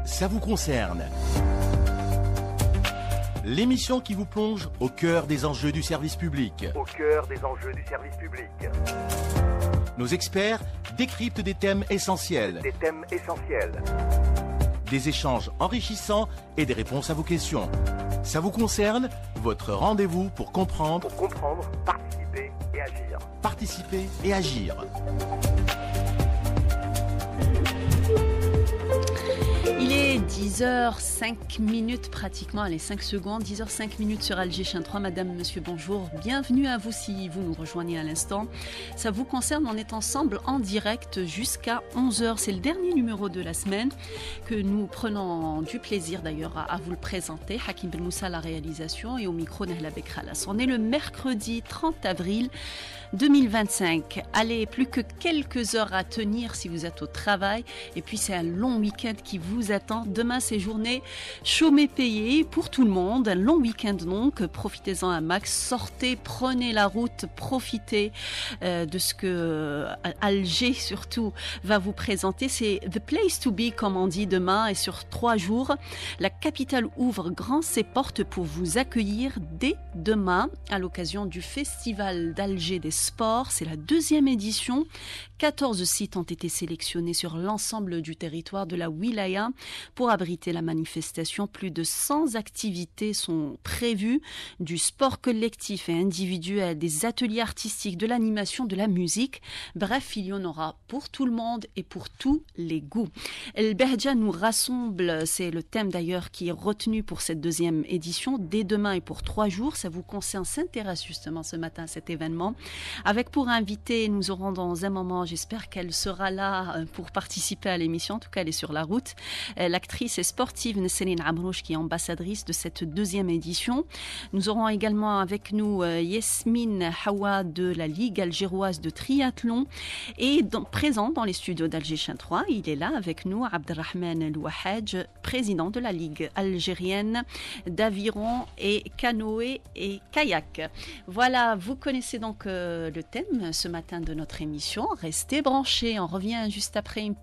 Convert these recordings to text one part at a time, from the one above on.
Ça vous concerne. L'émission qui vous plonge au cœur des enjeux du service public. Au cœur des enjeux du service public. Nos experts décryptent des thèmes essentiels. Des thèmes essentiels. Des échanges enrichissants et des réponses à vos questions. Ça vous concerne, votre rendez-vous pour comprendre, participer et agir. Participer et agir. Il est 10h05 pratiquement, allez 5 secondes, 10h05 sur Alger Chaîne 3. Madame, monsieur, bonjour. Bienvenue à vous si vous nous rejoignez à l'instant. Ça vous concerne, on est ensemble en direct jusqu'à 11h. C'est le dernier numéro de la semaine que nous prenons du plaisir d'ailleurs à vous le présenter. Hakim Ben Moussa à la réalisation et au micro Nahla Bekralas. On est le mercredi 30 avril 2025. Allez, plus que quelques heures à tenir si vous êtes au travail. Et puis c'est un long week-end qui vous attend. Demain, c'est journée chômée payée pour tout le monde. Un long week-end donc. Profitez-en un max. Sortez, prenez la route, profitez de ce que Alger surtout va vous présenter. C'est the place to be comme on dit demain et sur 3 jours. La capitale ouvre grand ses portes pour vous accueillir dès demain à l'occasion du Festival d'Alger des Sports. C'est la 2e édition. 14 sites ont été sélectionnés sur l'ensemble du territoire de la Wilaya pour abriter la manifestation. Plus de 100 activités sont prévues, du sport collectif et individuel, des ateliers artistiques, de l'animation, de la musique. Bref, il y en aura pour tout le monde et pour tous les goûts. El Behja nous rassemble, c'est le thème d'ailleurs qui est retenu pour cette 2e édition. Dès demain et pour 3 jours, ça vous concerne, s'intéresse justement ce matin à cet événement. Avec pour invité, nous aurons dans un moment, j'espère qu'elle sera là pour participer à l'émission. En tout cas, elle est sur la route. L'actrice et sportive Nesseline Amrouche, qui est ambassadrice de cette 2e édition. Nous aurons également avec nous Yasmine Hawa de la Ligue algéroise de triathlon. Et présent dans les studios d'Alger Chaîne 3, il est là avec nous, Abdelrahman El Ouahedj, président de la Ligue algérienne d'aviron et canoë et kayak. Voilà, vous connaissez donc le thème ce matin de notre émission. Restez branchés, on revient juste après une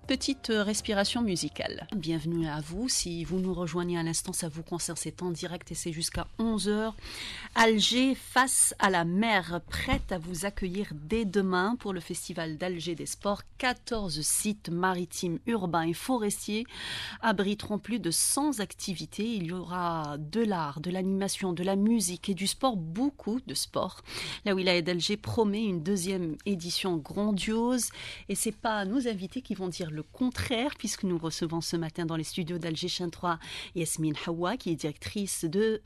petite respiration musicale. Bienvenue à vous. Si vous nous rejoignez à l'instant, ça vous concerne, c'est en direct et c'est jusqu'à 11h. Alger face à la mer, prête à vous accueillir dès demain pour le Festival d'Alger des Sports. 14 sites maritimes, urbains et forestiers abriteront plus de 100 activités. Il y aura de l'art, de l'animation, de la musique et du sport, beaucoup de sport. La Wilaya d'Alger promet une 2e édition grandiose et c'est pas nos invités qui vont dire le contraire, puisque nous recevons ce matin dans les studios d'Alger Chaîne 3 Yasmine Hawa, qui est directrice de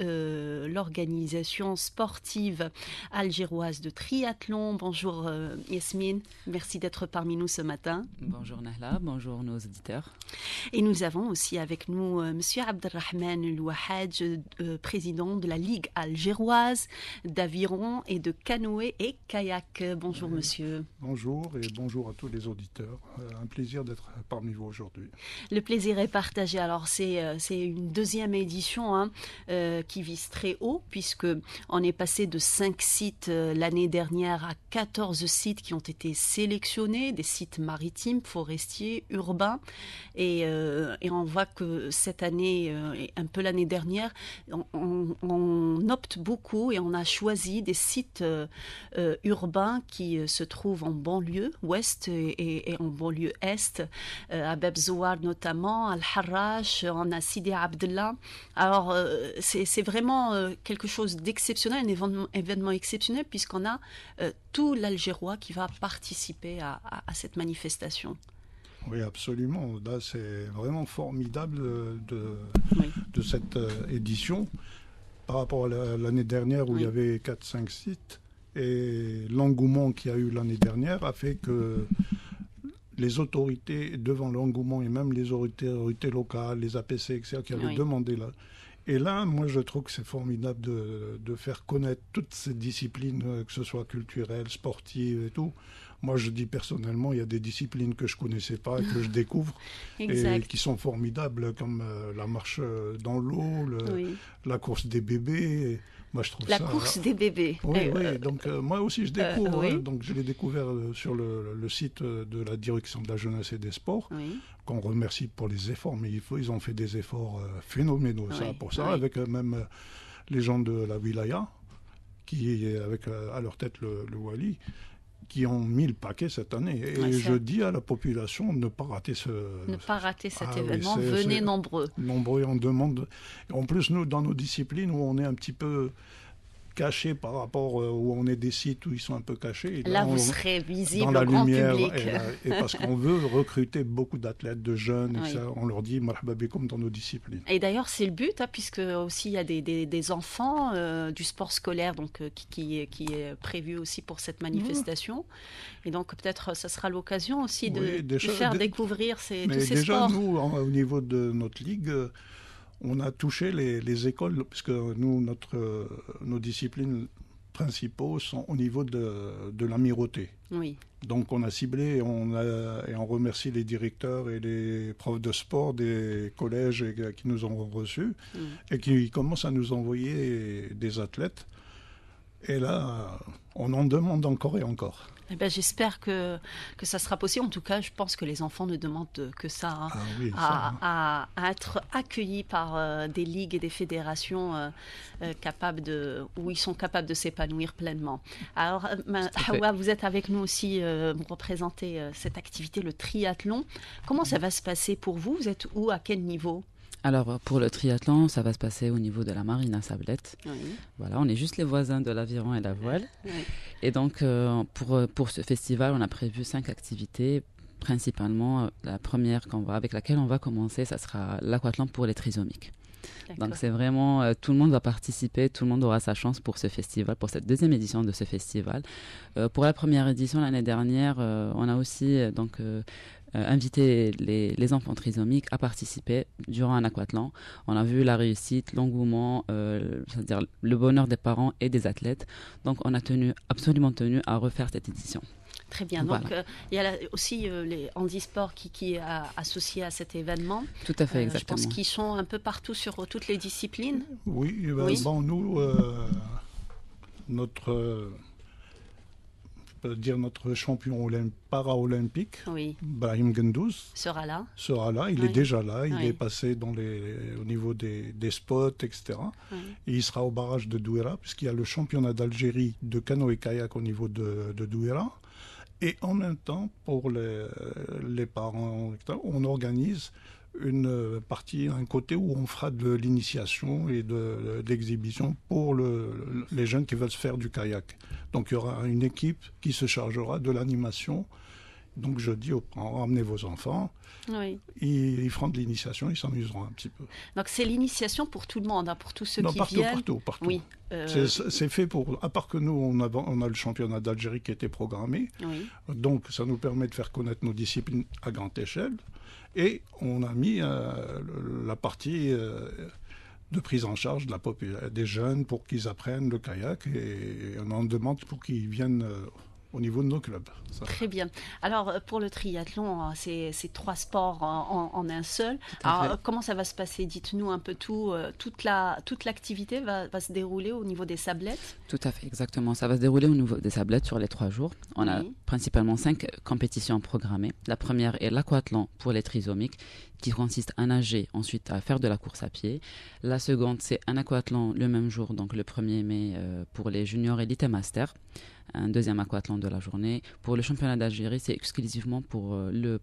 l'organisation sportive algéroise de triathlon. Bonjour Yasmine, merci d'être parmi nous ce matin. Bonjour Nahla, bonjour nos auditeurs. Et nous avons aussi avec nous monsieur Abdelrahman El Ouahedj, président de la Ligue algéroise d'aviron et de canoë et kayak. Bonjour monsieur. Bonjour et bonjour à tous les auditeurs. Un plaisir d'être parmi vous aujourd'hui. Le plaisir est partagé. Alors c'est une 2e édition qui vise très haut, puisque on est passé de 5 sites l'année dernière à 14 sites qui ont été sélectionnés, des sites maritimes, forestiers, urbains, et on voit que cette année et un peu l'année dernière, on opte beaucoup et on a choisi des sites urbains qui se trouvent en banlieue ouest et en banlieue est. À Bab Zouar notamment, Al-Harrach, on a Sidi Abdellah. Alors c'est vraiment quelque chose d'exceptionnel, un événement exceptionnel, puisqu'on a tout l'Algérois qui va participer à cette manifestation. Oui, absolument. Là, c'est vraiment formidable de cette édition par rapport à l'année dernière où il y avait 4-5 sites. Et l'engouement qu'il y a eu l'année dernière a fait que les autorités, devant l'engouement, et même les autorités locales, les APC, etc., qui avaient demandé là. Et là, moi, je trouve que c'est formidable de faire connaître toutes ces disciplines, que ce soit culturelles, sportives et tout. Moi, je dis personnellement, il y a des disciplines que je ne connaissais pas et que je découvre et qui sont formidables, comme la marche dans l'eau, la course des bébés. Moi, je trouve La ça... course des bébés. Oui, oui. Donc, moi aussi, je découvre. Oui. Donc, je l'ai découvert sur le site de la direction de la jeunesse et des sports, Oui. qu'on remercie pour les efforts. Mais ils ont fait des efforts phénoménaux, Oui, ça, pour ça, oui. avec même les gens de la wilaya, qui est avec à leur tête le Wali, qui ont mis le paquet cette année. Et Ouais, je dis à la population de ne pas rater Ne pas rater cet Ah oui, événement. c'est- Venez c'est- nombreux. nombreux. On demande. En plus, nous, dans nos disciplines, où on est un petit peu cachés par rapport où on est des sites où ils sont un peu cachés. Et Là, vous on- serez visible dans la au grand lumière, public. et parce qu'on veut recruter beaucoup d'athlètes, de jeunes, Oui. et ça, on leur dit marhaba bikoum dans nos disciplines. Et d'ailleurs, c'est le but, hein, puisque aussi il y a des enfants du sport scolaire donc, qui est prévu aussi pour cette manifestation. Et donc, peut-être, ça sera l'occasion aussi de, Oui, de faire découvrir tous Mais ces déjà, sports. nous, au niveau de notre ligue, on a touché les écoles, puisque nous, nos disciplines principaux sont au niveau de l'amirauté. Oui, Donc on a ciblé et on remercie les directeurs et les profs de sport des collèges qui nous ont reçus et qui commencent à nous envoyer des athlètes. Et là, on en demande encore et encore. eh ben, j'espère que ça sera possible. En tout cas, je pense que les enfants ne demandent que ça, hein, Ah oui, ça, à être accueillis par des ligues et des fédérations où ils sont capables de s'épanouir pleinement. Alors, Hawa, vous êtes avec nous aussi, vous représentez cette activité, le triathlon. Comment ça va se passer pour vous? Vous êtes où, à quel niveau? Alors, pour le triathlon, ça va se passer au niveau de la marine à Sablette. Oui. Voilà, on est juste les voisins de l'aviron et la voile. Oui. Et donc, pour ce festival, on a prévu 5 activités. Principalement, la première avec laquelle on va commencer, ça sera l'aquathlon pour les trisomiques. D'accord. Donc c'est vraiment, tout le monde va participer, tout le monde aura sa chance pour ce festival, pour cette deuxième édition de ce festival. Pour la première édition l'année dernière, on a aussi invité les enfants trisomiques à participer durant un aquathlon. On a vu la réussite, l'engouement, c'est-à-dire le bonheur des parents et des athlètes. Donc on a absolument tenu à refaire cette édition. Très bien. Voilà. Donc, il y a aussi les handisports qui est associé à cet événement. Tout à fait, Je exactement. pense qu'ils sont un peu partout sur toutes les disciplines. oui, Oui. Bon, nous, notre champion para-olympique, Oui, Brahim Gendouz, sera là. sera là. Il Oui. est déjà là. Il Oui. est passé au niveau des spots, etc. Oui. Et il sera au barrage de Douera, puisqu'il y a le championnat d'Algérie de canoë-kayak au niveau de Douera. Et en même temps, pour les parents, on organise une partie, un côté où on fera de l'initiation et d'exhibition pour les jeunes qui veulent se faire du kayak. Donc il y aura une équipe qui se chargera de l'animation. Donc je dis aux parents, ramenez vos enfants, Oui. ils feront de l'initiation, ils s'amuseront un petit peu. Donc, c'est l'initiation pour tout le monde, hein, pour tous ceux qui partout, viennent. partout. Oui. C'est fait pour... À part que nous, on a le championnat d'Algérie qui était programmé. Oui. Donc, ça nous permet de faire connaître nos disciplines à grande échelle. Et on a mis la partie de prise en charge des jeunes pour qu'ils apprennent le kayak. Et on en demande pour qu'ils viennent au niveau de nos clubs. Ça. Très bien. Alors, pour le triathlon, c'est 3 sports en un seul. Alors, comment ça va se passer? Dites-nous un peu tout. Toute l'activité va se dérouler au niveau des sablettes? Tout à fait, exactement. Ça va se dérouler au niveau des sablettes sur les 3 jours. On a principalement 5 compétitions programmées. La première est l'aquathlon pour les trisomiques, qui consiste à nager, ensuite à faire de la course à pied. La seconde, c'est un aquathlon le même jour, donc le 1er mai pour les juniors élite et master. Un deuxième aquathlon de la journée. Pour le championnat d'Algérie, c'est exclusivement pour le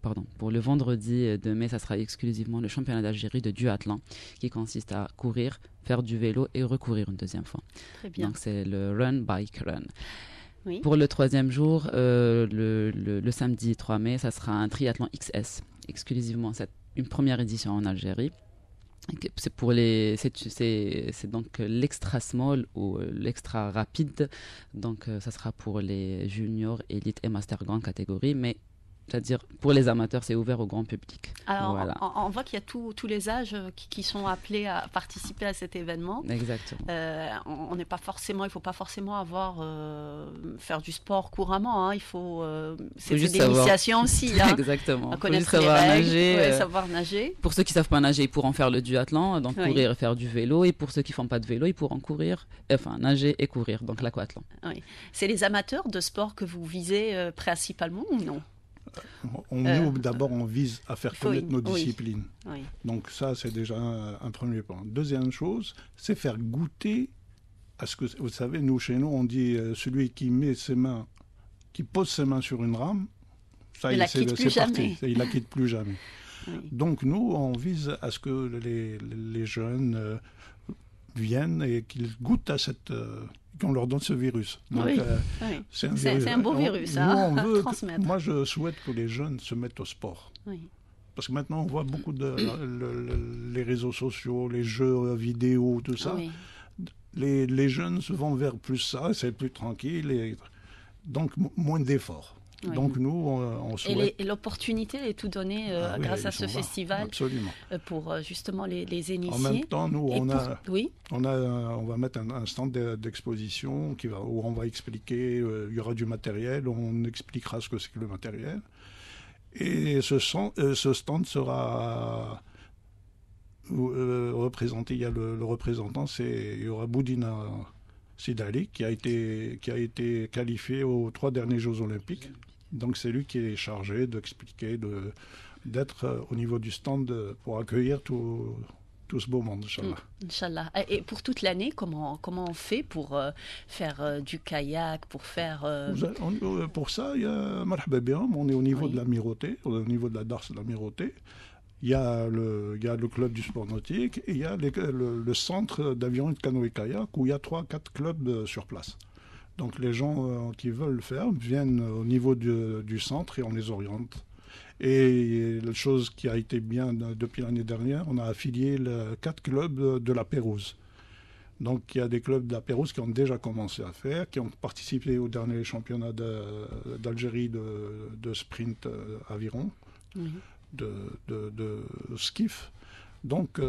vendredi de mai, ça sera exclusivement le championnat d'Algérie de duathlon, qui consiste à courir, faire du vélo et recourir une deuxième fois. Très bien. Donc c'est le run, bike, run. Oui. Pour le 3e jour, le samedi 3 mai, ça sera un triathlon XS, exclusivement une première édition en Algérie. C'est donc l'extra small ou l'extra rapide. Donc ça sera pour les juniors, élites et master grande catégorie, mais C'est-à-dire, pour les amateurs, c'est ouvert au grand public. Alors, voilà. on voit qu'il y a tous les âges qui sont appelés à participer à cet événement. Exactement. On n'est pas forcément, il ne faut pas forcément faire du sport couramment. Hein. C'est de l'initiation aussi. Hein, exactement. À connaître les règles, savoir nager. Pour ceux qui ne savent pas nager, ils pourront faire le duathlon, donc courir et faire du vélo. Et pour ceux qui ne font pas de vélo, ils pourront nager et courir, donc l'aquathlon. Oui. C'est les amateurs de sport que vous visez principalement ou non? Nous, d'abord, on vise à faire connaître nos disciplines. Oui. Donc ça, c'est déjà un premier point. Deuxième chose, c'est faire goûter à ce que... Vous savez, chez nous, on dit celui qui pose ses mains sur une rame, ça, c'est parti. Il la quitte plus jamais. Oui. Donc nous, on vise à ce que les jeunes viennent et qu'ils goûtent à qu'on leur donne ce virus. Donc, c'est un beau virus à transmettre. Moi, je souhaite que les jeunes se mettent au sport. Oui. Parce que maintenant, on voit beaucoup les réseaux sociaux, les jeux vidéo, tout ça. Oui. Les jeunes se vont vers plus ça, c'est plus tranquille, donc moins d'efforts. Oui. Donc nous, on souhaite... Et l'opportunité est tout donnée grâce à ce festival pour justement les initier. En même temps, nous, on va mettre un stand d'exposition où on va expliquer, il y aura du matériel, on expliquera ce que c'est que le matériel. Et ce stand sera représenté, il y a le représentant, il y aura Boudina Sidali qui a été qualifié aux 3 derniers Jeux Olympiques. Donc c'est lui qui est chargé d'expliquer, d'être au niveau du stand pour accueillir tout ce beau monde, Inch'Allah. Inch'Allah. Et pour toute l'année, comment on fait pour faire du kayak, pour faire... Pour ça, il y a Marhaba Biham, on est au niveau de l'Amirauté, au niveau de la Dars de l'Amirauté. Il y a le club du sport nautique et il y a le centre d'aviron et de canoë-kayak où il y a 3-4 clubs sur place. Donc les gens qui veulent le faire viennent au niveau du centre et on les oriente. Et la chose qui a été bien depuis l'année dernière, on a affilié 4 clubs de la Pérouse. Donc il y a des clubs de la Pérouse qui ont déjà commencé à faire, qui ont participé au dernier championnat d'Algérie de sprint aviron, de skiff. Donc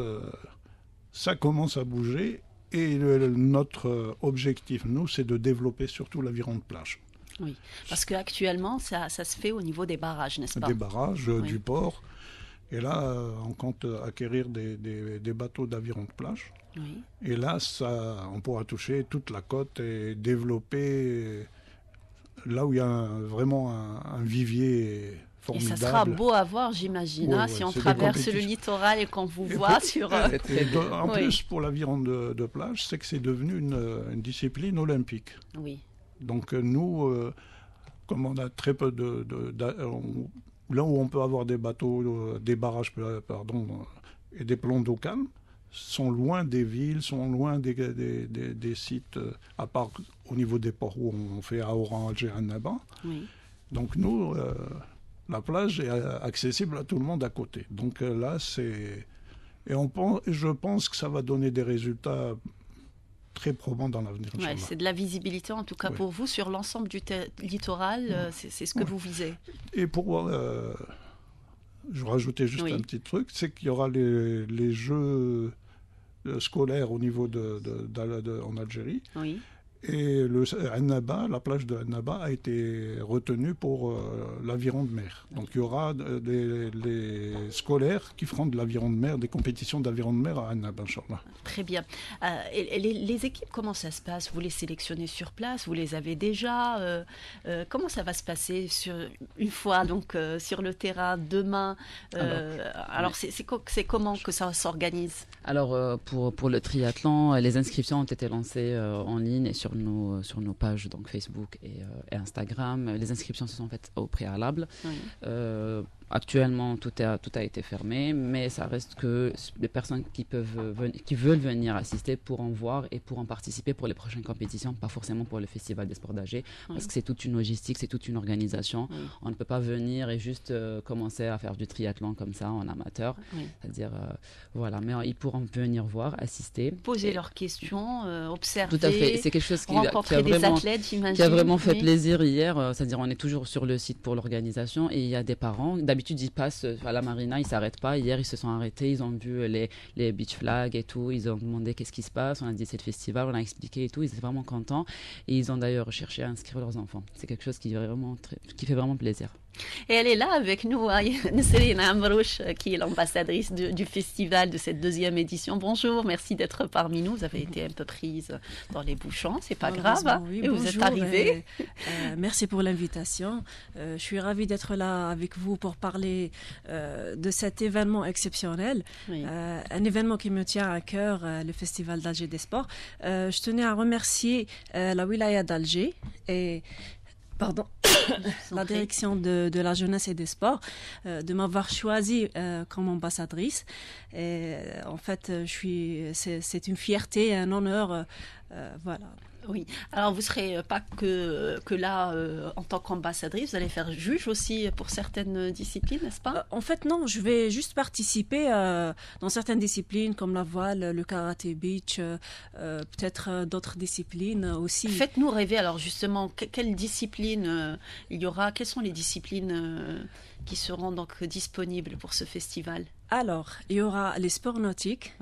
ça commence à bouger. Et notre objectif, nous, c'est de développer surtout l'aviron de plage. Oui, parce qu'actuellement, ça se fait au niveau des barrages, n'est-ce pas? Des barrages, du port. Et là, on compte acquérir des bateaux d'aviron de plage. Oui. Et là, on pourra toucher toute la côte et développer là où il y a vraiment un vivier formidable. Et ça sera beau à voir, j'imagine, si on traverse le littoral et qu'on vous voit sur... En plus, pour l'aviron de plage, c'est que c'est devenu une discipline olympique. Oui. Donc nous, comme on a très peu là où on peut avoir des bateaux, des barrages, et des plans d'eau calme, sont loin des villes, sont loin des sites, à part au niveau des ports où on fait à Oran, Alger, Annaba. Oui. Donc nous... la plage est accessible à tout le monde à côté. Donc là, je pense que ça va donner des résultats très probants dans l'avenir. Ouais, c'est de la visibilité, en tout cas pour vous, sur l'ensemble du littoral. C'est ce que vous visez. Et je rajoutais juste un petit truc, c'est qu'il y aura les jeux scolaires au niveau en Algérie. Oui. Et la plage de Annaba a été retenue pour l'aviron de mer. Donc il y aura les scolaires qui feront de l'aviron de mer, des compétitions d'aviron de mer à Annaba, Inch'Allah. Très bien. Et les équipes, comment ça se passe? Vous les sélectionnez sur place? Vous les avez déjà? Comment ça va se passer une fois sur le terrain, demain? Alors c'est comment que ça s'organise? Alors pour le triathlon, les inscriptions ont été lancées en ligne et sur nos pages donc Facebook et Instagram. Les inscriptions se sont faites au préalable. Oui. Actuellement, tout a été fermé, mais ça reste que les personnes qui veulent venir assister pourront voir et pourront participer pour les prochaines compétitions, pas forcément pour le Festival des sports d'Alger, parce que c'est toute une logistique, c'est toute une organisation. On ne peut pas venir et juste commencer à faire du triathlon comme ça en amateur. C'est-à-dire, voilà, mais ils pourront venir voir, assister. Poser leurs questions, observer. Tout à fait, c'est quelque chose qui a vraiment fait plaisir hier. C'est-à-dire, on est toujours sur le site pour l'organisation et il y a des parents. D'habitude, ils passent à la marina, ils ne s'arrêtent pas. Hier, ils se sont arrêtés, ils ont vu les beach flags et tout. Ils ont demandé qu'est-ce qui se passe. On a dit c'est le festival, on a expliqué et tout. Ils étaient vraiment contents. Et ils ont d'ailleurs cherché à inscrire leurs enfants. C'est quelque chose qui fait vraiment plaisir. Et elle est là avec nous, Nesrine Amrouche, qui est l'ambassadrice du festival de cette deuxième édition. Bonjour, merci d'être parmi nous. Vous avez été un peu prise dans les bouchons, c'est pas grave. Oui, et vous êtes arrivée. Merci pour l'invitation. Je suis ravie d'être là avec vous pour parler de cet événement exceptionnel. Un événement qui me tient à cœur, le Festival d'Alger des Sports. Je tenais à remercier la wilaya d'Alger et la direction de la jeunesse et des sports de m'avoir choisie comme ambassadrice. Et, en fait, c'est une fierté, un honneur. Voilà. Oui, alors vous ne serez pas que là en tant qu'ambassadrice, vous allez faire juge aussi pour certaines disciplines, n'est-ce pas? En fait, non, je vais juste participer dans certaines disciplines comme la voile, le karaté beach, peut-être d'autres disciplines aussi. Faites-nous rêver, alors justement, quelles disciplines il y aura? Quelles sont les disciplines qui seront donc disponibles pour ce festival? Alors, il y aura les sports nautiques,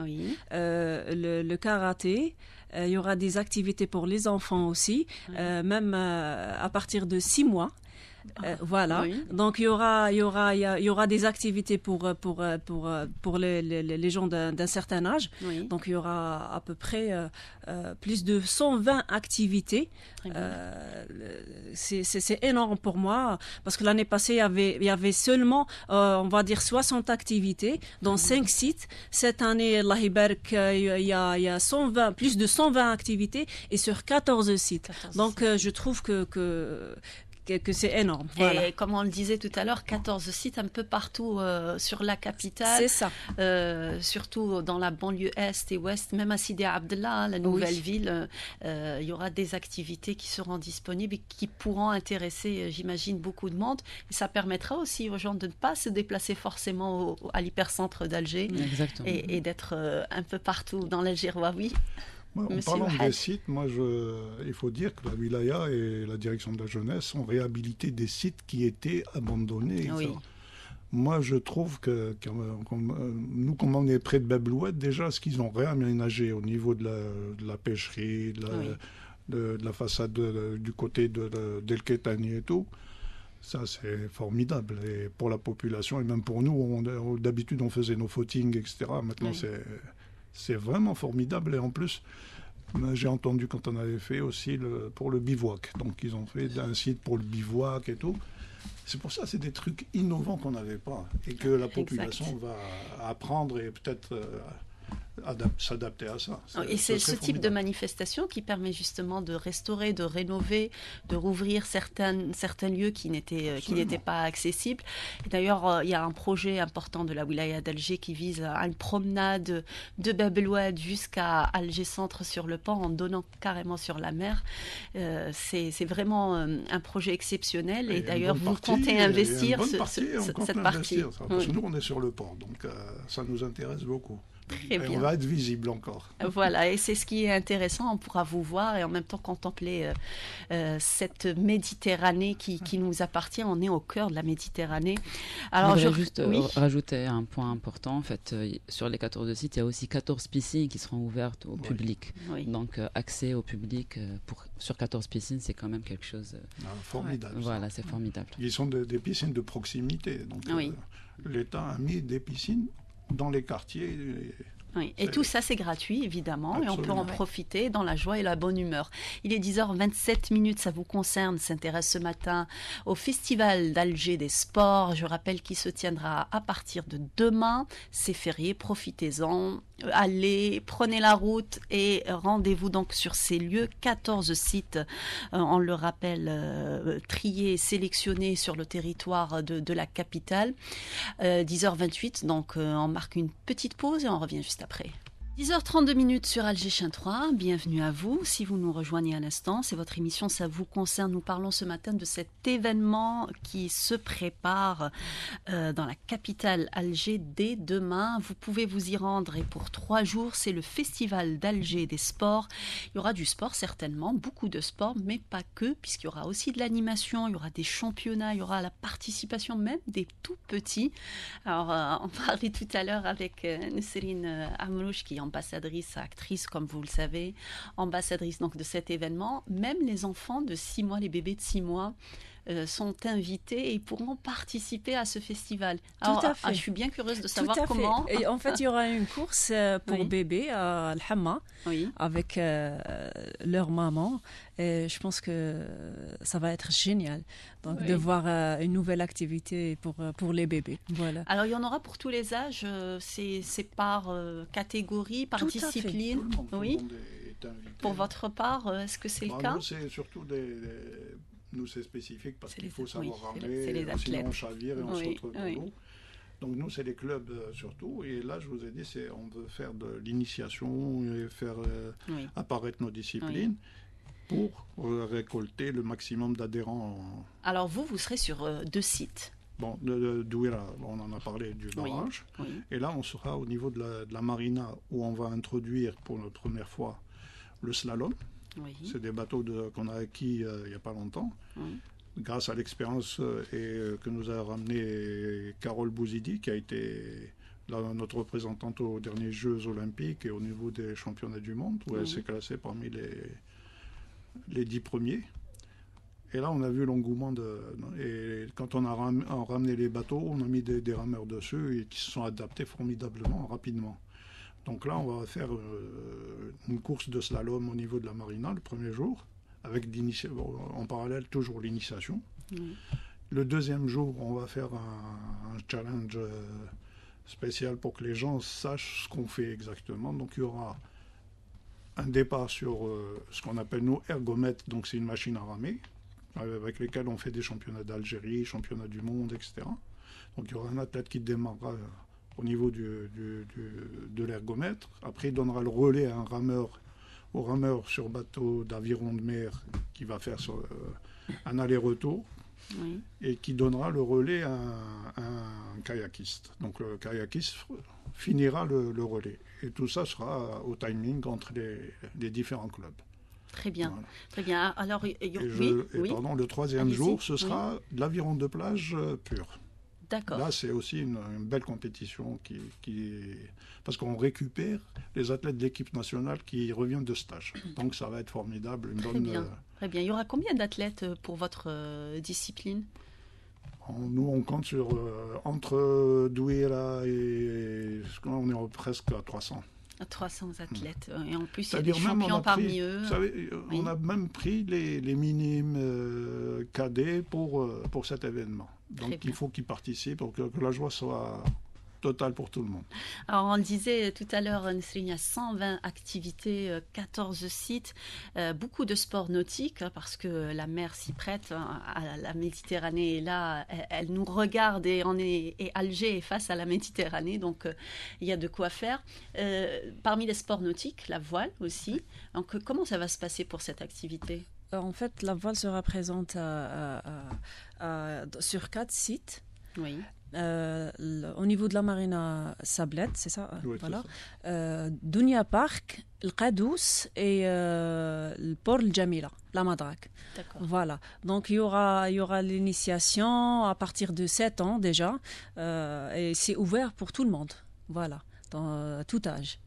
le karaté. Il y aura des activités pour les enfants aussi, même à partir de 6 mois. Voilà. Donc il y aura des activités pour les gens d'un certain âge. Donc il y aura à peu près plus de 120 activités. C'est énorme pour moi parce que l'année passée il y avait seulement on va dire 60 activités dans 5 sites. Cette année, Allah Ibarak, il y a plus de 120 activités et sur 14 sites. Donc je trouve que c'est énorme. Voilà. Et comme on le disait tout à l'heure, 14 sites un peu partout sur la capitale. C'est ça. Surtout dans la banlieue est et ouest, même à Sidi Abdellah, la nouvelle ville, il y aura des activités qui seront disponibles et qui pourront intéresser, j'imagine, beaucoup de monde. Et ça permettra aussi aux gens de ne pas se déplacer forcément à l'hypercentre d'Alger et d'être un peu partout dans l'Algérois. Oui. En parlant des sites, il faut dire que la wilaya et la direction de la jeunesse ont réhabilité des sites qui étaient abandonnés. Moi, je trouve que nous, comme on est près de Bablouette, déjà, ce qu'ils ont réaménagé au niveau de la pêcherie, de la façade du côté d'El Ketani et tout, ça, c'est formidable. Et pour la population, et même pour nous, d'habitude, on faisait nos footings, etc. Maintenant, c'est vraiment formidable. Et en plus, j'ai entendu quand on avait fait aussi pour le bivouac. Donc, ils ont fait un site pour le bivouac et tout. C'est pour ça, c'est des trucs innovants qu'on n'avait pas. Et que la population va apprendre et peut-être s'adapter à ça. Et c'est ce type de manifestation qui permet justement de restaurer, de rénover, de rouvrir certains lieux qui n'étaient pas accessibles. Et d'ailleurs, il y a un projet important de la wilaya d'Alger qui vise à une promenade de Bab el Oued jusqu'à Alger Centre sur le pont en donnant carrément sur la mer. C'est vraiment un projet exceptionnel. Et d'ailleurs, vous comptez investir cette partie. Parce que nous, on est sur le port, donc ça nous intéresse beaucoup. Très bien. On va être visible encore. Voilà, et c'est ce qui est intéressant, on pourra vous voir et en même temps contempler cette Méditerranée qui nous appartient. On est au cœur de la Méditerranée. Alors, je voudrais juste rajouter un point important. En fait, sur les 14 sites, il y a aussi 14 piscines qui seront ouvertes au public. Donc, accès au public sur 14 piscines, c'est quand même quelque chose... formidable. Voilà, c'est formidable. Ils sont des piscines de proximité. Donc, l'État a mis des piscines dans les quartiers Oui. Et tout ça, c'est gratuit, évidemment, absolument. Et on peut en profiter dans la joie et la bonne humeur. Il est 10h27, ça vous concerne, s'intéresse ce matin au Festival d'Alger des sports. Je rappelle qu'il se tiendra à partir de demain. C'est férié, profitez-en. Allez, prenez la route et rendez-vous donc sur ces lieux. 14 sites, on le rappelle, triés, sélectionnés sur le territoire de la capitale. 10h28, donc on marque une petite pause et on revient juste après. 10h32 sur Alger 3, bienvenue à vous. Si vous nous rejoignez à l'instant, c'est votre émission Ça vous concerne. Nous parlons ce matin de cet événement qui se prépare dans la capitale Alger dès demain. Vous pouvez vous y rendre et pour 3 jours, c'est le Festival d'Alger des sports. Il y aura du sport certainement, beaucoup de sport, mais pas que, puisqu'il y aura aussi de l'animation, il y aura des championnats, il y aura la participation même des tout petits. Alors, on parlait tout à l'heure avec Nesrine Amrouche qui est ambassadrice, actrice, comme vous le savez, ambassadrice donc de cet événement. Même les enfants de 6 mois, les bébés de 6 mois, sont invités et pourront participer à ce festival. Alors, tout à fait. Je suis bien curieuse de savoir comment. Et en fait, il y aura une course pour bébés à Al-Hamma avec leur maman. Et je pense que ça va être génial de voir une nouvelle activité pour les bébés. Voilà. Alors, il y en aura pour tous les âges. C'est par catégorie, par discipline. Tout le monde est invité. Pour votre part, est-ce que c'est le cas? Nous, c'est surtout Nous, c'est spécifique parce qu'il faut savoir ramer, sinon on chavire et on se retrouve dans l'eau. Donc nous, c'est les clubs surtout. Et là, je vous ai dit, on veut faire de l'initiation et faire apparaître nos disciplines pour récolter le maximum d'adhérents. Alors vous serez sur 2 sites. Bon, Douira, on en a parlé du barrage. Et là, on sera au niveau de la marina où on va introduire pour la première fois le slalom. C'est des bateaux qu'on a acquis il n'y a pas longtemps, grâce à l'expérience que nous a ramené Carole Bouzidi, qui a été notre représentante aux derniers Jeux olympiques et au niveau des championnats du monde, où elle s'est classée parmi les 10 premiers. Et là, on a vu l'engouement et quand on a ramené les bateaux, on a mis des rameurs dessus et qui se sont adaptés formidablement, rapidement. Donc là, on va faire une course de slalom au niveau de la marina le premier jour, avec en parallèle toujours l'initiation. Le deuxième jour, on va faire un challenge spécial pour que les gens sachent ce qu'on fait exactement. Donc il y aura un départ sur ce qu'on appelle nous ergomètre, donc c'est une machine à ramer, avec lesquelles on fait des championnats d'Algérie, championnats du monde, etc. Donc il y aura un athlète qui démarrera au niveau de l'ergomètre. Après, il donnera le relais à au rameur sur bateau d'aviron de mer qui va faire un aller-retour et qui donnera le relais à un kayakiste. Donc le kayakiste finira le relais. Et tout ça sera au timing entre les différents clubs. Très bien, voilà. Très bien. Alors, pardon, le troisième jour, ce sera de l'aviron de plage pur. D'accord. Là, c'est aussi une belle compétition parce qu'on récupère les athlètes de l'équipe nationale qui reviennent de stage. Donc, ça va être formidable. Très bien. Il y aura combien d'athlètes pour votre discipline? Nous, on compte sur entre Douira et on est presque à 300. 300 athlètes. Et en plus, il y a des champions parmi eux. Vous savez, on a même pris les minimes cadets pour cet événement. Donc, il faut qu'ils participent pour que la joie soit totale pour tout le monde. Alors, on le disait tout à l'heure, Nesrine, il y a 120 activités, 14 sites, beaucoup de sports nautiques, parce que la mer s'y prête. La Méditerranée est là, elle nous regarde et Alger est face à la Méditerranée, donc il y a de quoi faire. Parmi les sports nautiques, la voile aussi. Donc, comment ça va se passer pour cette activité ? En fait, la voile sera présente sur 4 sites. Oui. Au niveau de la marina Sablette, c'est ça? Oui, voilà. C'est ça. Dunia Park, le Qadous et le port El Jamila, la Madraque. D'accord. Voilà. Donc il y aura l'initiation à partir de 7 ans déjà, et c'est ouvert pour tout le monde. Voilà, dans tout âge.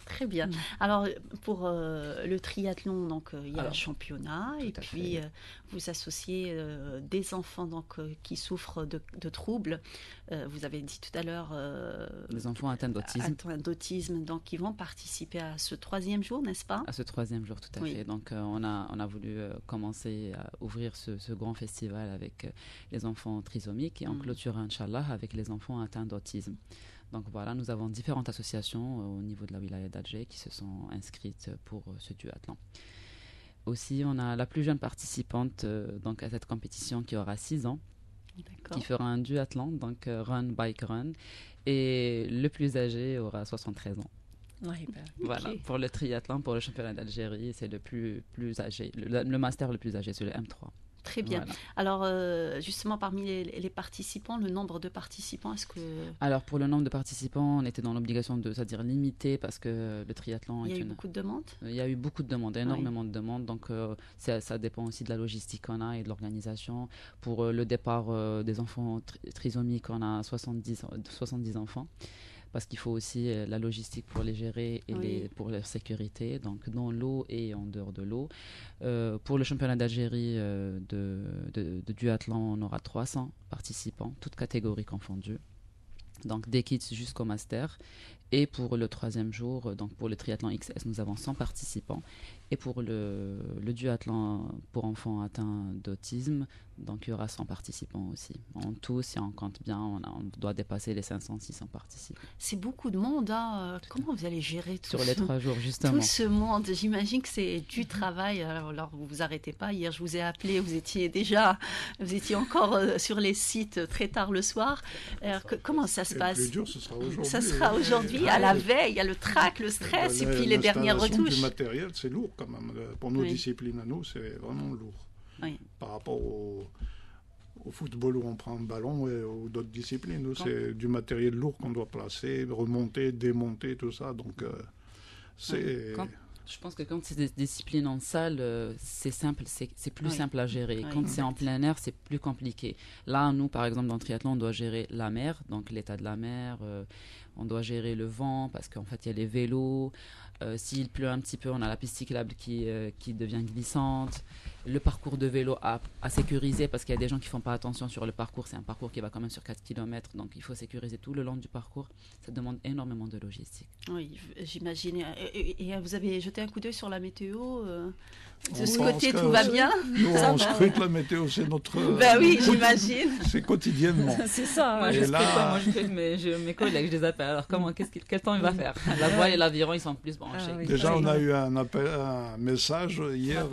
Très bien. Alors, pour le triathlon, donc il y a le championnat, et puis vous associez des enfants donc, qui souffrent de troubles. Vous avez dit tout à l'heure... les enfants atteints d'autisme. Donc, ils vont participer à ce 3e jour, n'est-ce pas? À ce 3e jour, tout à fait. Donc, on a voulu commencer à ouvrir ce grand festival avec les enfants trisomiques et en clôturant, Inch'Allah, avec les enfants atteints d'autisme. Donc voilà, nous avons différentes associations au niveau de la wilaya d'Alger qui se sont inscrites pour ce duathlon. Aussi, on a la plus jeune participante donc à cette compétition qui aura 6 ans, qui fera un duathlon, donc Run Bike Run, et le plus âgé aura 73 ans. Ouais, voilà, pour le triathlon, pour le championnat d'Algérie, c'est le plus âgé, le master le plus âgé, c'est le M3. Très bien. Voilà. Alors, justement, parmi les participants, le nombre de participants, est-ce que... Alors, pour le nombre de participants, on était dans l'obligation de, c'est-à-dire limiter, parce que le triathlon... Il y a eu beaucoup de demandes? Il y a eu beaucoup de demandes, énormément de demandes. Donc, ça dépend aussi de la logistique qu'on a et de l'organisation. Pour le départ des enfants trisomiques, on a 70 enfants. Parce qu'il faut aussi la logistique pour les gérer et pour leur sécurité, donc dans l'eau et en dehors de l'eau. Pour le championnat d'Algérie de duathlon, on aura 300 participants, toutes catégories confondues. Donc des kids jusqu'au master. Et pour le 3e jour, donc pour le triathlon XS, nous avons 100 participants. Et pour le duathlon pour enfants atteints d'autisme, donc il y aura 100 participants aussi. En tout, si on compte bien, on doit dépasser les 500-600 participants. C'est beaucoup de monde, hein. Comment vous allez gérer tout sur les 3 jours, justement. Tout ce monde, j'imagine que c'est du travail. Alors vous vous arrêtez pas. Hier, je vous ai appelé, vous étiez encore sur les sites très tard le soir. Alors, comment ça se passe? Le plus dur, ce sera aujourd'hui. Ça sera aujourd'hui, à la veille, il y a le trac, le stress, et puis les dernières retouches. Du matériel, c'est lourd quand même. Pour nos disciplines à nous, c'est vraiment lourd. Par rapport au football où on prend un ballon et aux d'autres disciplines. Nous, c'est du matériel lourd qu'on doit placer, remonter, démonter, tout ça. Donc, c'est... Je pense que quand c'est des disciplines en salle, c'est simple, c'est plus simple à gérer. Quand c'est en plein air, c'est plus compliqué. Là, nous, par exemple, dans le triathlon, on doit gérer la mer, donc l'état de la mer. On doit gérer le vent parce qu'en fait, il y a les vélos. S'il pleut un petit peu, on a la piste cyclable qui devient glissante. Le parcours de vélo à sécuriser parce qu'il y a des gens qui ne font pas attention sur le parcours. C'est un parcours qui va quand même sur 4 km, donc il faut sécuriser tout le long du parcours. Ça demande énormément de logistique. Oui, j'imagine. Et vous avez jeté un coup d'œil sur la météo de ce côté, tout va bien? Nous, on scrute la météo, c'est notre... oui, j'imagine. C'est quotidiennement. C'est ça. Moi, je scrute mes collègues, je les appelle. Alors, quel temps il va faire? La voile et l'aviron, ils sont plus branchés. Déjà, on a eu un message hier.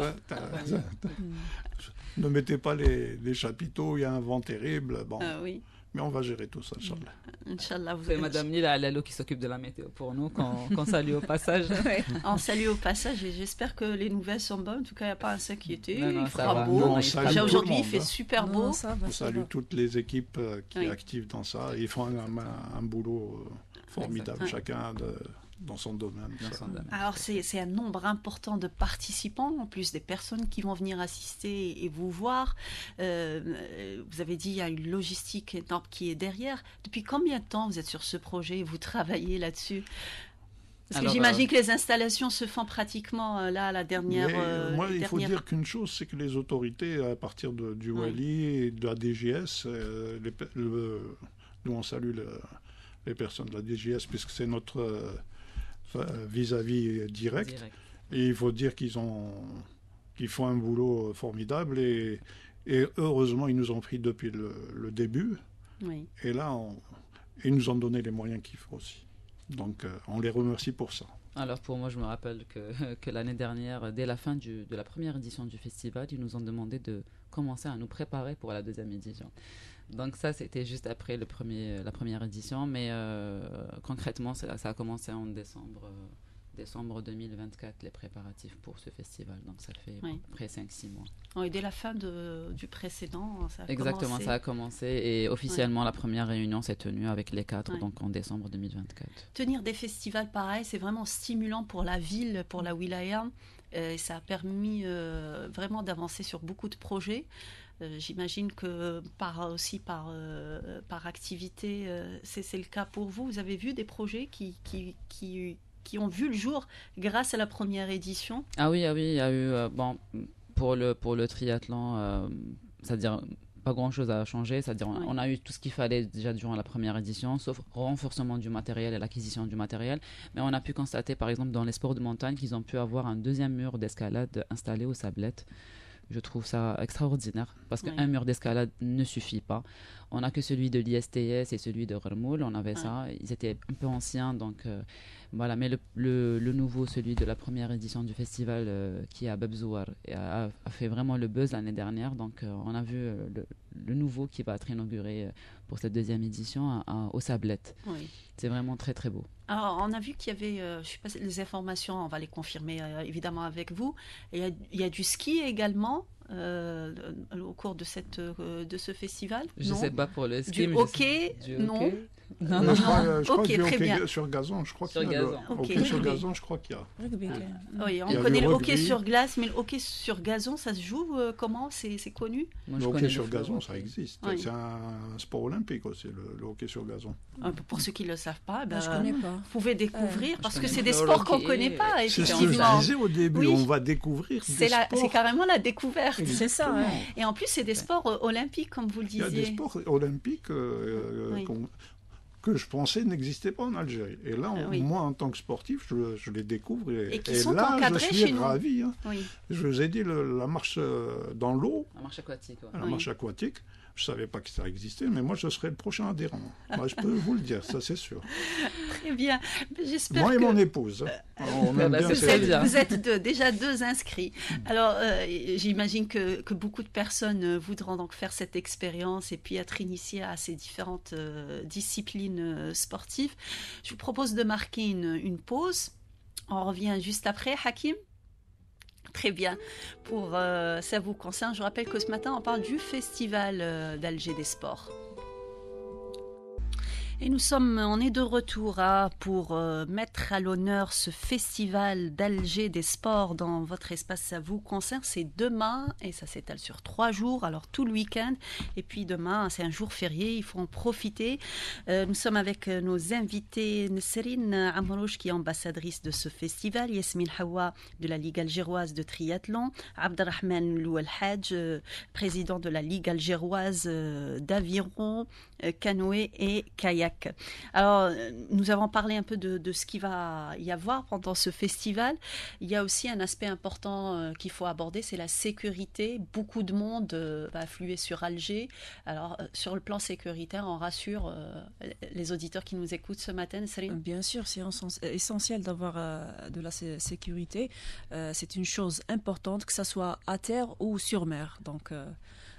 Ne mettez pas les chapiteaux, il y a un vent terrible. Bon. Mais on va gérer tout ça, Inch'Allah. Inch'Allah. C'est Madame Nila Lalo qui s'occupe de la météo pour nous, qu'on salue au passage. On salue au passage et j'espère que les nouvelles sont bonnes. En tout cas, il n'y a pas à s'inquiéter. Il fera beau. Déjà aujourd'hui, il fait super beau. On salue toutes les équipes qui sont actives dans ça. Ils font un boulot formidable, chacun dans son domaine. Alors, c'est un nombre important de participants, en plus des personnes qui vont venir assister et vous voir. Vous avez dit qu'il y a une logistique énorme qui est derrière. Depuis combien de temps vous êtes sur ce projet et vous travaillez là-dessus? Parce que j'imagine que les installations se font pratiquement là à la dernière... moi, il faut dire qu'une chose, c'est que les autorités, à partir du Wali et de la DGS, nous on salue les personnes de la DGS, puisque c'est notre... vis-à-vis direct. Et il faut dire qu'ils font un boulot formidable et heureusement ils nous ont pris depuis le début. Et là ils nous ont donné les moyens qu'il faut aussi. Donc on les remercie pour ça. Alors pour moi, je me rappelle que l'année dernière, dès la fin de la première édition du festival, ils nous ont demandé de commencer à nous préparer pour la 2e édition. Donc ça, c'était juste après la première édition, mais concrètement, ça a commencé en décembre 2024, les préparatifs pour ce festival. Donc ça fait près 5-6 mois. Et dès la fin du précédent, ça a commencé. Exactement, ça a commencé et officiellement la première réunion s'est tenue avec les 4, donc en décembre 2024. Tenir des festivals pareils, c'est vraiment stimulant pour la ville, pour la wilaya. Et ça a permis vraiment d'avancer sur beaucoup de projets. J'imagine que par activité, c'est le cas pour vous. Vous avez vu des projets qui qui ont vu le jour grâce à la première édition. Ah oui, il y a eu pour le triathlon, c'est-à-dire pas grand-chose a changé, c'est-à-dire on a eu tout ce qu'il fallait déjà durant la première édition, sauf renforcement du matériel et l'acquisition du matériel. Mais on a pu constater, par exemple, dans les sports de montagne, qu'ils ont pu avoir un deuxième mur d'escalade installé aux Sablettes. Je trouve ça extraordinaire, parce qu'un mur d'escalade ne suffit pas. On n'a que celui de l'ISTS et celui de Rermoul, on avait ça. Ils étaient un peu anciens, donc voilà. Mais le nouveau, celui de la première édition du festival qui est à Babzouar, a fait vraiment le buzz l'année dernière. Donc on a vu le nouveau qui va être inauguré pour cette deuxième édition aux Sablettes. Oui. C'est vraiment très très beau. Alors, on a vu qu'il y avait, je ne sais pas, les informations, on va les confirmer évidemment avec vous. Il y a du ski également au cours de ce festival. Je ne sais pas pour le ski. Du hockey, non. Non. Je crois qu'il y a très bien. Sur gazon, je crois qu'il y a. Hockey sur gazon, je crois qu'il y a. Oui, on connaît le hockey sur glace, mais le hockey sur gazon, ça se joue comment? C'est connu? Le hockey sur gazon, ça existe. Oui. C'est un sport olympique aussi, le hockey sur gazon. Pour ceux qui ne le savent pas, je connais pas. Vous pouvez découvrir, parce que c'est des sports qu'on ne connaît pas. C'est ce que je disais au début, on va découvrir des sports. C'est carrément la découverte. C'est ça. Et en plus, c'est des sports olympiques, comme vous le disiez. Il y a des sports olympiques que je pensais n'existaient pas en Algérie. Et là, moi, en tant que sportif, je les découvre. Et sont là, encadrés je suis chez ravi. nous. Je vous ai dit, la marche dans l'eau. La marche aquatique. La marche aquatique. Je ne savais pas que ça existait, mais moi, je serai le prochain adhérent. Moi, je peux vous le dire, ça, c'est sûr. Très bien. J'espère moi et mon épouse. Vous êtes déjà 2 inscrits. Alors, j'imagine que beaucoup de personnes voudront donc faire cette expérience et puis être initiées à ces différentes disciplines sportives. Je vous propose de marquer une pause. On revient juste après, Hakim. Très bien. Pour ça vous concerne, je rappelle que ce matin, on parle du festival d'Alger des sports. Et on est de retour pour mettre à l'honneur ce festival d'Alger des sports dans votre espace. Ça vous concerne, c'est demain et ça s'étale sur 3 jours, alors tout le week-end. Et puis demain, c'est un jour férié, il faut en profiter. Nous sommes avec nos invités, Nesrine Amrouche qui est ambassadrice de ce festival, Yasmine Hawa de la Ligue algéroise de triathlon, Abdelrahman Louel Hadj, président de la Ligue algéroise d'aviron, canoë et kayak. Alors, nous avons parlé un peu de ce qu'il va y avoir pendant ce festival. Il y a aussi un aspect important qu'il faut aborder, c'est la sécurité. Beaucoup de monde va affluer sur Alger. Alors, sur le plan sécuritaire, on rassure les auditeurs qui nous écoutent ce matin. Bien sûr, c'est essentiel d'avoir de la sécurité. C'est une chose importante, que ce soit à terre ou sur mer. Donc,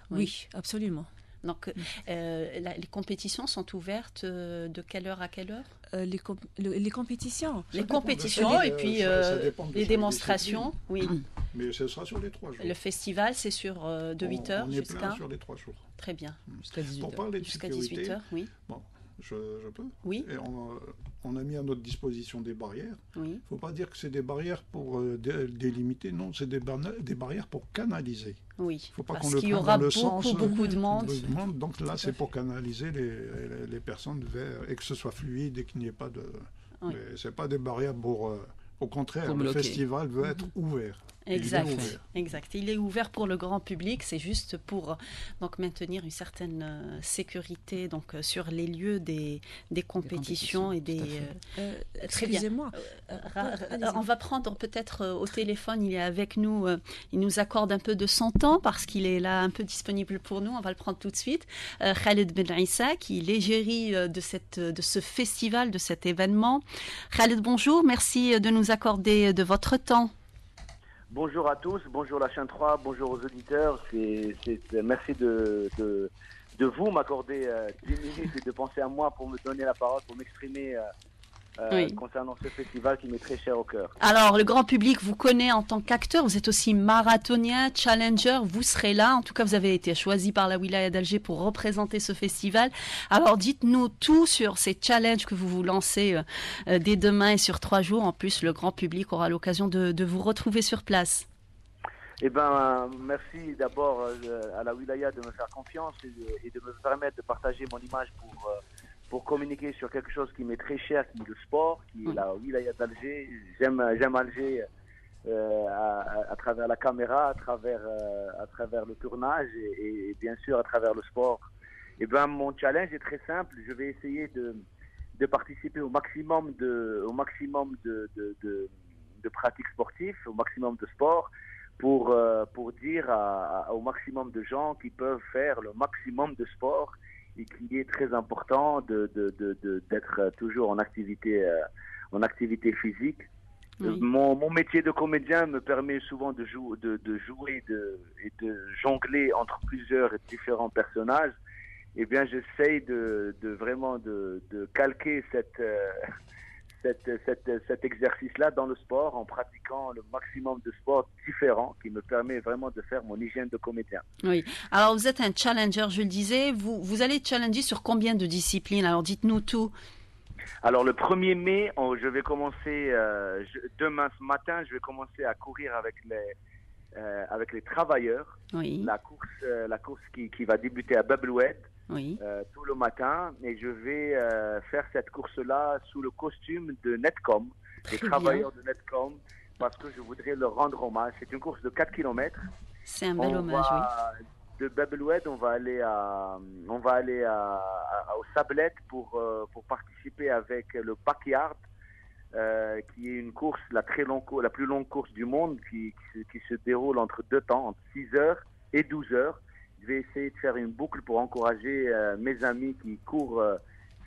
oui, absolument. Donc, les compétitions sont ouvertes de quelle heure à quelle heure? Les compétitions. Les compétitions et puis les démonstrations. Oui. Mais ce sera sur les 3 jours. Le festival, c'est sur de 8h jusqu'à... On est plein sur les 3 jours. Très bien. Jusqu'à 18h. Pour parler de jusqu'à sécurité, 18h, oui. Bon, je peux? Oui. Et on a mis à notre disposition des barrières. Oui. Il ne faut pas dire que c'est des barrières pour délimiter. Non, c'est des barrières pour canaliser. Oui, faut pas parce qu'on qu'il y aura beaucoup de monde. Donc là, c'est pour canaliser les personnes et que ce soit fluide et qu'il n'y ait pas de... Oui. Ce n'est pas des barrières pour... au contraire, le festival veut être ouvert. Exact. Il est ouvert pour le grand public. C'est juste pour donc maintenir une certaine sécurité donc sur les lieux des compétitions et des. Très bien. Excusez-moi. On va prendre peut-être au téléphone. Il est avec nous. Il nous accorde un peu de son temps parce qu'il est là un peu disponible pour nous. On va le prendre tout de suite. Khaled Ben Issa, qui est l'égérie de ce festival, de cet événement. Khaled, bonjour. Merci de nous accorder de votre temps. Bonjour à tous, bonjour la chaîne 3, bonjour aux auditeurs. Merci de vous m'accorder 10 minutes et de penser à moi pour me donner la parole, pour m'exprimer concernant ce festival qui m'est très cher au cœur. Alors, le grand public vous connaît en tant qu'acteur, vous êtes aussi marathonien, challenger, vous serez là. En tout cas, vous avez été choisi par la Wilaya d'Alger pour représenter ce festival. Alors, dites-nous tout sur ces challenges que vous vous lancez dès demain et sur 3 jours. En plus, le grand public aura l'occasion de vous retrouver sur place. Eh bien, merci d'abord à la Wilaya de me faire confiance et de me permettre de partager mon image pour communiquer sur quelque chose qui m'est très cher, qui est le sport, qui est la wilaya d'Alger. J'aime Alger à travers la caméra, à travers le tournage et bien sûr à travers le sport. Et ben mon challenge est très simple. Je vais essayer de participer au maximum de pratiques sportives, au maximum de sport, pour dire au maximum de gens qui peuvent faire le maximum de sport et qu'il est très important d'être toujours en activité physique. Oui. Mon métier de comédien me permet souvent de jouer et de jongler entre plusieurs et différents personnages. Eh bien, j'essaye vraiment de calquer cet exercice-là dans le sport en pratiquant le maximum de sports différents qui me permet vraiment de faire mon hygiène de comédien. Oui. Alors, vous êtes un challenger, je le disais. Vous allez challenger sur combien de disciplines? Alors, dites-nous tout. Alors, le 1er mai, je vais commencer, demain ce matin, je vais commencer à courir avec les travailleurs. Oui. La course qui va débuter à Bab el-Oued. Oui. Tout le matin, et je vais faire cette course-là sous le costume de Netcom, des travailleurs de Netcom, parce que je voudrais leur rendre hommage. C'est une course de 4 km. C'est un bel hommage, oui. De Bab el-Oued, on va aller aux Sablettes pour participer avec le Backyard, qui est une course, la plus longue course du monde, qui se déroule entre 2 temps, entre 6 heures et 12 heures. Je vais essayer de faire une boucle pour encourager mes amis qui courent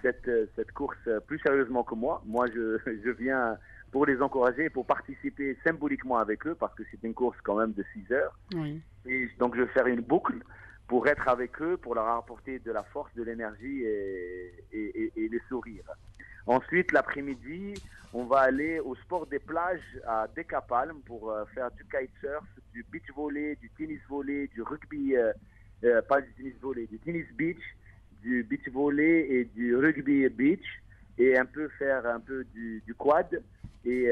cette course plus sérieusement que moi. Moi, je viens pour les encourager et pour participer symboliquement avec eux parce que c'est une course quand même de 6 heures. Oui. Et donc, je vais faire une boucle pour être avec eux, pour leur apporter de la force, de l'énergie et les sourires. Ensuite, l'après-midi, on va aller au sport des plages à Decapalm pour faire du kitesurf, du beach volley, du tennis volley, du rugby, pas du tennis volley, du tennis beach, du beach volley et du rugby beach, et faire un peu du quad. Et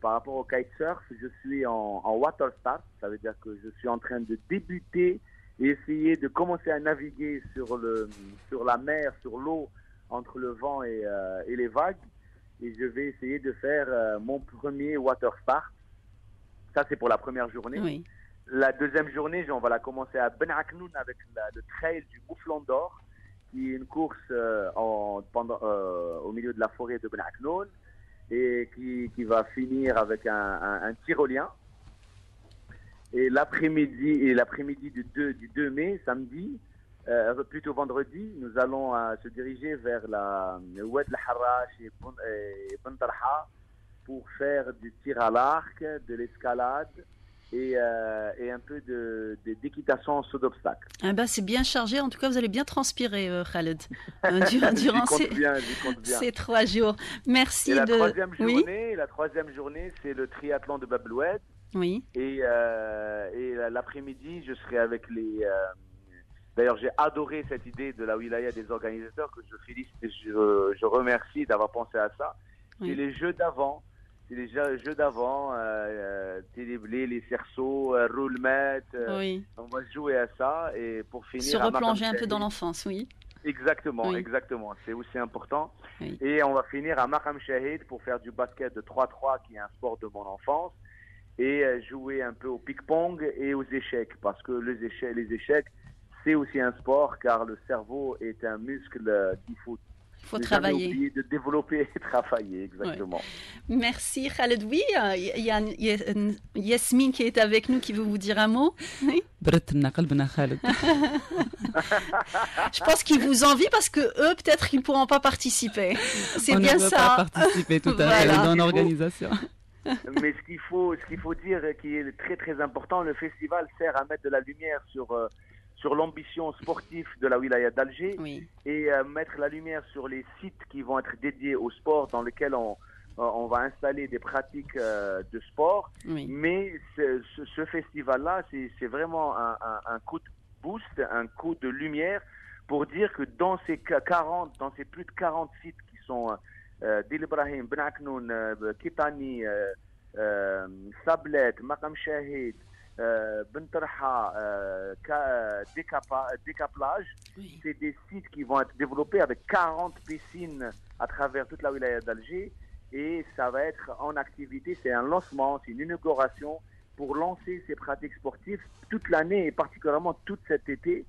par rapport au kitesurf, je suis en water start, ça veut dire que je suis en train de débuter et essayer de commencer à naviguer sur la mer, sur l'eau, entre le vent et les vagues. Et je vais essayer de faire mon premier water start. Ça, c'est pour la première journée. Oui. La deuxième journée, on va la commencer à Ben Aknoun avec le trail du Mouflon d'Or, qui est une course au milieu de la forêt de Ben Aknoun et qui va finir avec un tyrolien. Et l'après-midi du 2 mai, samedi, plutôt vendredi, nous allons se diriger vers la Oued el-Harrach et Ben Tarha pour faire du tir à l'arc, de l'escalade et un peu d'équitation en saut d'obstacles. Ah ben, c'est bien chargé. En tout cas, vous allez bien transpirer, Khaled, durant ces 3 jours. Merci. Et la troisième journée, c'est le triathlon de Bab el-Oued. Oui. Et l'après-midi, je serai avec les... D'ailleurs, j'ai adoré cette idée de la wilaya des organisateurs, que je félicite et je remercie d'avoir pensé à ça. Oui. C'est les jeux d'avant. Téléblé, les cerceaux, roulemette. Oui. On va jouer à ça et pour finir... Se replonger un peu dans l'enfance, oui. Exactement, oui. Exactement. C'est aussi important. Oui. Et on va finir à Maqam Shahid pour faire du basket de 3-3, qui est un sport de mon enfance. Et jouer un peu au ping-pong et aux échecs, parce que les échecs, c'est aussi un sport, car le cerveau est un muscle qu'il faut travailler. Oublier de développer et travailler, exactement. Ouais. Merci Khaled. Oui, il y a Yasmine qui est avec nous, qui veut vous dire un mot. Oui. Je pense qu'ils vous envient parce que eux, peut-être qu'ils ne pourront pas participer. C'est bien ça. On ne peut pas participer tout à fait dans l'organisation. Mais ce qu'il faut dire, qui est très très important, le festival sert à mettre de la lumière sur l'ambition sportive de la wilaya d'Alger, oui. Et mettre la lumière sur les sites qui vont être dédiés au sport, dans lesquels on va installer des pratiques de sport. Oui. Mais ce festival-là, c'est vraiment un coup de boost, un coup de lumière pour dire que dans ces plus de 40 sites qui sont Dil Ibrahim, Ben Aknoun, Kitani, Sablet, Maqam Shahid, décaplage. Oui. C'est des sites qui vont être développés avec 40 piscines à travers toute la wilaya d'Alger et ça va être en activité, c'est un lancement, c'est une inauguration pour lancer ces pratiques sportives toute l'année et particulièrement tout cet été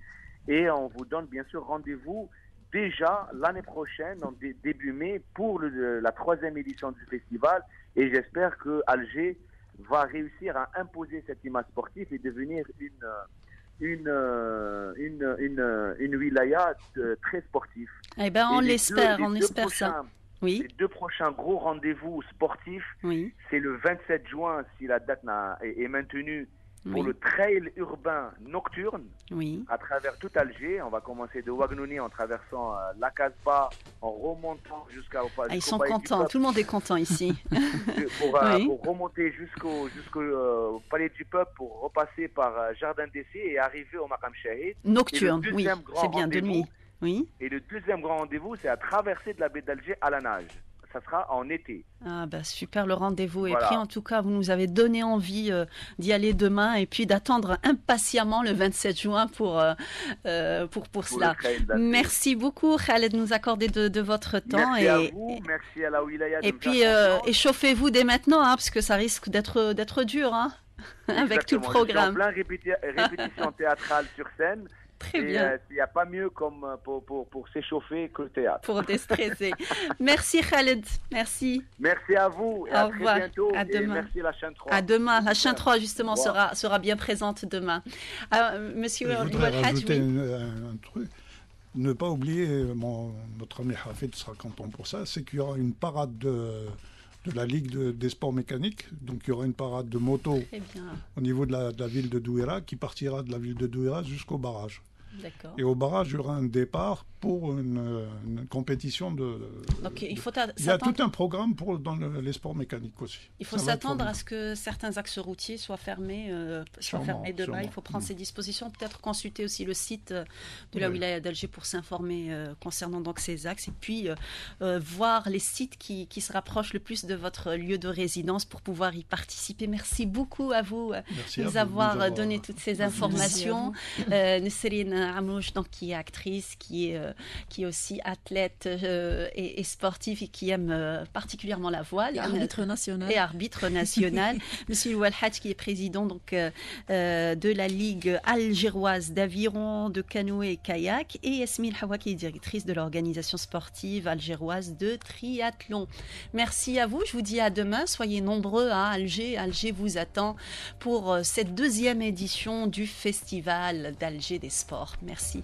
et on vous donne bien sûr rendez-vous déjà l'année prochaine, en début mai, pour la 3e édition du festival et j'espère que Alger va réussir à imposer cette image sportive et devenir une wilaya très sportive. Eh ben, on l'espère, on espère ça. Oui. Les 2 prochains gros rendez-vous sportifs, oui. C'est le 27 juin, si la date est maintenue, pour le trail urbain nocturne, oui. À travers tout Alger. On va commencer de Ouagnouni en traversant la Casbah, en remontant jusqu'au ils sont contents, tout le monde est content ici. pour remonter jusqu'au Palais du Peuple, pour repasser par Jardin d'Essai et arriver au Maqam Shahid. Nocturne, oui, c'est bien, de nuit. Oui. Et le 2e grand rendez-vous, c'est la traversée de la baie d'Alger à la nage. Ça sera en été. Ah bah super, le rendez-vous est pris. En tout cas, vous nous avez donné envie d'y aller demain et puis d'attendre impatiemment le 27 juin pour cela. Merci beaucoup, Khaled, de nous accorder de votre temps. Merci à vous, merci à la wilaya. Et puis, échauffez-vous dès maintenant, hein, parce que ça risque d'être dur, hein, avec tout le programme. Je suis en plein répétition théâtrale sur scène. Très bien. Il n'y a pas mieux comme pour s'échauffer que le théâtre. Pour déstresser. Merci Khaled, merci. Merci à vous. Et au revoir. Très bientôt. À demain. Et merci la chaîne 3. À demain. La chaîne 3 justement sera bien présente demain. Monsieur je voudrais rajouter un truc. Ne pas oublier, notre ami Hafid sera content pour ça, c'est qu'il y aura une parade de la Ligue des sports mécaniques. Donc il y aura une parade de moto au niveau de la ville de Douira qui partira de la ville de Douira jusqu'au barrage. D'accord. Et au barrage, il y aura un départ pour une compétition de... Donc, il y a tout un programme dans les sports mécaniques aussi. Il faut s'attendre à ce que certains axes routiers soient fermés demain. Il faut prendre ses dispositions. Peut-être consulter aussi le site de la wilaya d'Alger pour s'informer concernant donc ces axes. Et puis, voir les sites qui se rapprochent le plus de votre lieu de résidence pour pouvoir y participer. Merci beaucoup à vous de nous avoir donné toutes ces informations. Nesrine Amrouche, donc, qui est actrice, qui est aussi athlète et sportive et qui aime particulièrement la voile. Et arbitre national. Monsieur Oualhadj, qui est président donc, de la Ligue algéroise d'aviron, de canoë et kayak. Et Yasmine Hawa, qui est directrice de l'organisation sportive algéroise de triathlon. Merci à vous. Je vous dis à demain. Soyez nombreux à Alger. Alger vous attend pour cette 2e édition du Festival d'Alger des sports. Merci.